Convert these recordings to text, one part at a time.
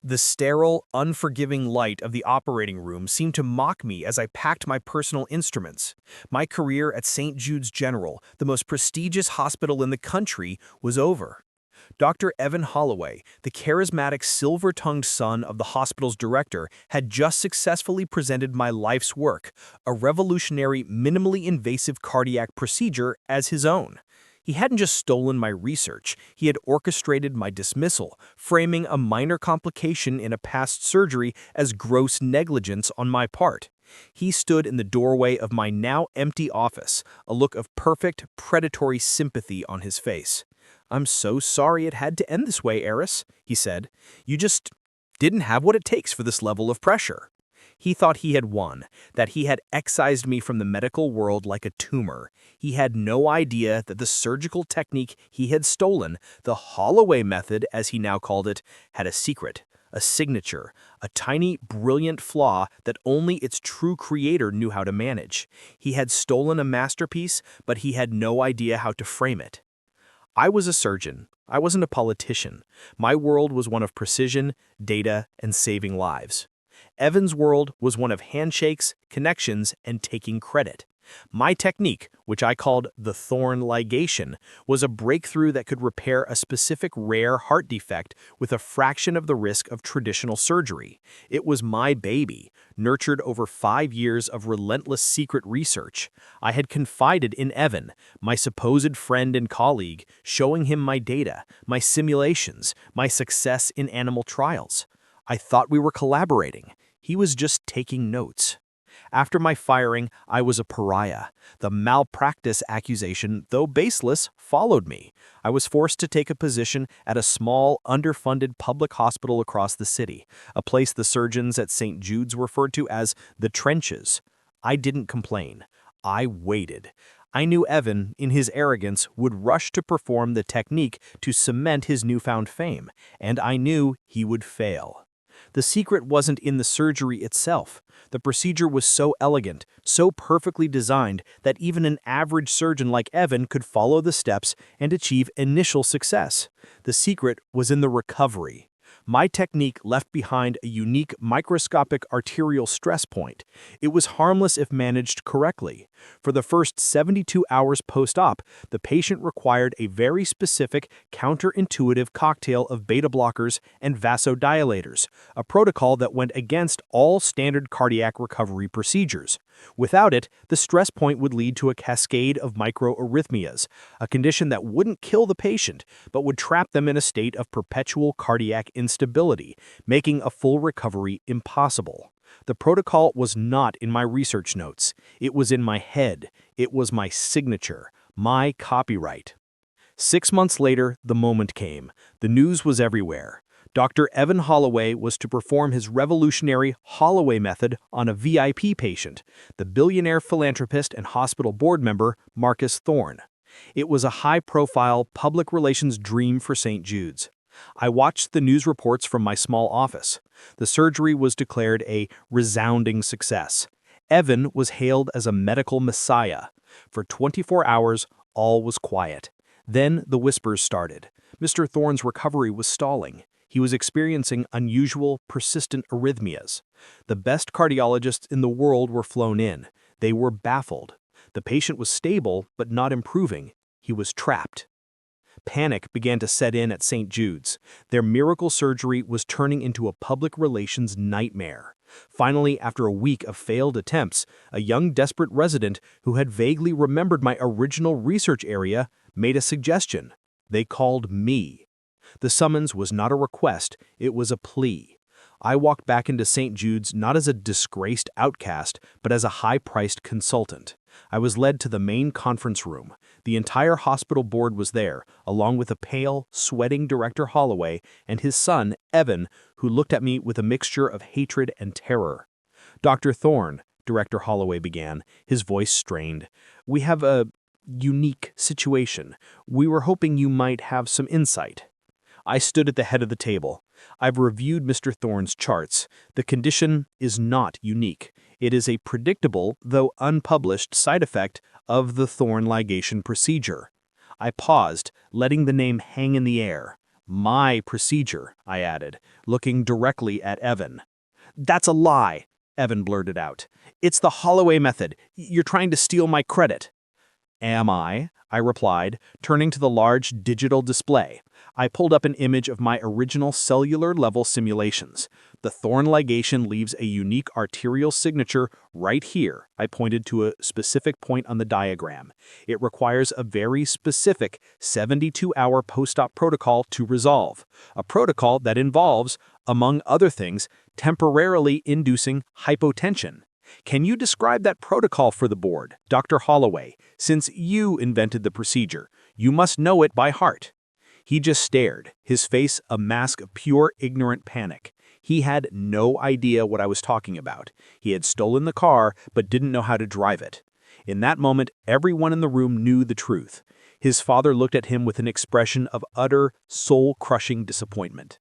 The sterile, unforgiving light of the operating room seemed to mock me as I packed my personal instruments. My career at St. Jude's General, the most prestigious hospital in the country, was over. Dr. Evan Holloway, the charismatic silver-tongued son of the hospital's director, had just successfully presented my life's work, a revolutionary, minimally invasive cardiac procedure, as his own. He hadn't just stolen my research, he had orchestrated my dismissal, framing a minor complication in a past surgery as gross negligence on my part. He stood in the doorway of my now empty office, a look of perfect, predatory sympathy on his face. "I'm so sorry it had to end this way, Eris," he said. "You just didn't have what it takes for this level of pressure." He thought he had won, that he had excised me from the medical world like a tumor. He had no idea that the surgical technique he had stolen, the Holloway method as he now called it, had a secret, a signature, a tiny, brilliant flaw that only its true creator knew how to manage. He had stolen a masterpiece, but he had no idea how to frame it. I was a surgeon. I wasn't a politician. My world was one of precision, data, and saving lives. Evan's world was one of handshakes, connections, and taking credit. My technique, which I called the thorn ligation, was a breakthrough that could repair a specific rare heart defect with a fraction of the risk of traditional surgery. It was my baby, nurtured over 5 years of relentless secret research. I had confided in Evan, my supposed friend and colleague, showing him my data, my simulations, my success in animal trials. I thought we were collaborating. He was just taking notes. After my firing, I was a pariah. The malpractice accusation, though baseless, followed me. I was forced to take a position at a small, underfunded public hospital across the city, a place the surgeons at St. Jude's referred to as the trenches. I didn't complain. I waited. I knew Evan, in his arrogance, would rush to perform the technique to cement his newfound fame, and I knew he would fail. The secret wasn't in the surgery itself. The procedure was so elegant, so perfectly designed, that even an average surgeon like Evan could follow the steps and achieve initial success. The secret was in the recovery. My technique left behind a unique microscopic arterial stress point. It was harmless if managed correctly. For the first 72 hours post-op, the patient required a very specific, counterintuitive cocktail of beta blockers and vasodilators, a protocol that went against all standard cardiac recovery procedures. Without it, the stress point would lead to a cascade of microarrhythmias, a condition that wouldn't kill the patient, but would trap them in a state of perpetual cardiac instability, making a full recovery impossible. The protocol was not in my research notes. It was in my head. It was my signature, my copyright. 6 months later, the moment came. The news was everywhere. Dr. Evan Holloway was to perform his revolutionary Holloway method on a VIP patient, the billionaire philanthropist and hospital board member Marcus Thorne. It was a high-profile public relations dream for St. Jude's. I watched the news reports from my small office. The surgery was declared a resounding success. Evan was hailed as a medical messiah. For 24 hours, all was quiet. Then the whispers started. Mr. Thorne's recovery was stalling. He was experiencing unusual, persistent arrhythmias. The best cardiologists in the world were flown in. They were baffled. The patient was stable, but not improving. He was trapped. Panic began to set in at St. Jude's. Their miracle surgery was turning into a public relations nightmare. Finally, after a week of failed attempts, a young desperate resident who had vaguely remembered my original research area made a suggestion. They called me. The summons was not a request, it was a plea. I walked back into St. Jude's not as a disgraced outcast, but as a high-priced consultant. I was led to the main conference room. The entire hospital board was there, along with a pale, sweating Director Holloway and his son, Evan, who looked at me with a mixture of hatred and terror. "Dr. Thorne," Director Holloway began, his voice strained, "we have a unique situation. We were hoping you might have some insight." I stood at the head of the table. "I've reviewed Mr. Thorne's charts. The condition is not unique. It is a predictable, though unpublished, side effect of the thorn ligation procedure." I paused, letting the name hang in the air. My procedure, I added, looking directly at Evan. That's a lie, Evan blurted out. It's the Holloway method. You're trying to steal my credit. Am I? I replied, turning to the large digital display. I pulled up an image of my original cellular-level simulations. The thorn ligation leaves a unique arterial signature right here. I pointed to a specific point on the diagram. It requires a very specific 72-hour post-op protocol to resolve, a protocol that involves, among other things, temporarily inducing hypotension. Can you describe that protocol for the board, Dr. Holloway? Since you invented the procedure, you must know it by heart. He just stared, his face a mask of pure ignorant panic. He had no idea what I was talking about. He had stolen the car, but didn't know how to drive it. In that moment, everyone in the room knew the truth. His father looked at him with an expression of utter, soul-crushing disappointment.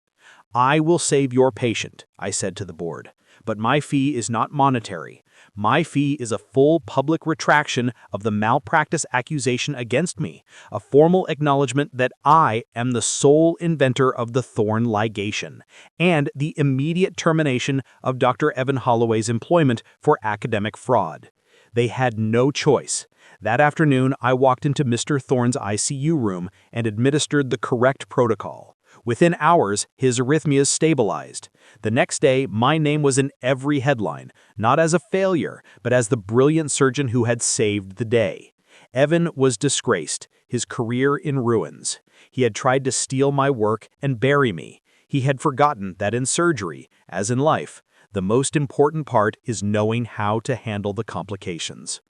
I will save your patient, I said to the board. But my fee is not monetary. My fee is a full public retraction of the malpractice accusation against me, a formal acknowledgement that I am the sole inventor of the thorn ligation, and the immediate termination of Dr. Evan Holloway's employment for academic fraud. They had no choice. That afternoon, I walked into Mr. Thorne's ICU room and administered the correct protocol. Within hours, his arrhythmias stabilized. The next day, my name was in every headline, not as a failure, but as the brilliant surgeon who had saved the day. Evan was disgraced, his career in ruins. He had tried to steal my work and bury me. He had forgotten that in surgery, as in life, the most important part is knowing how to handle the complications.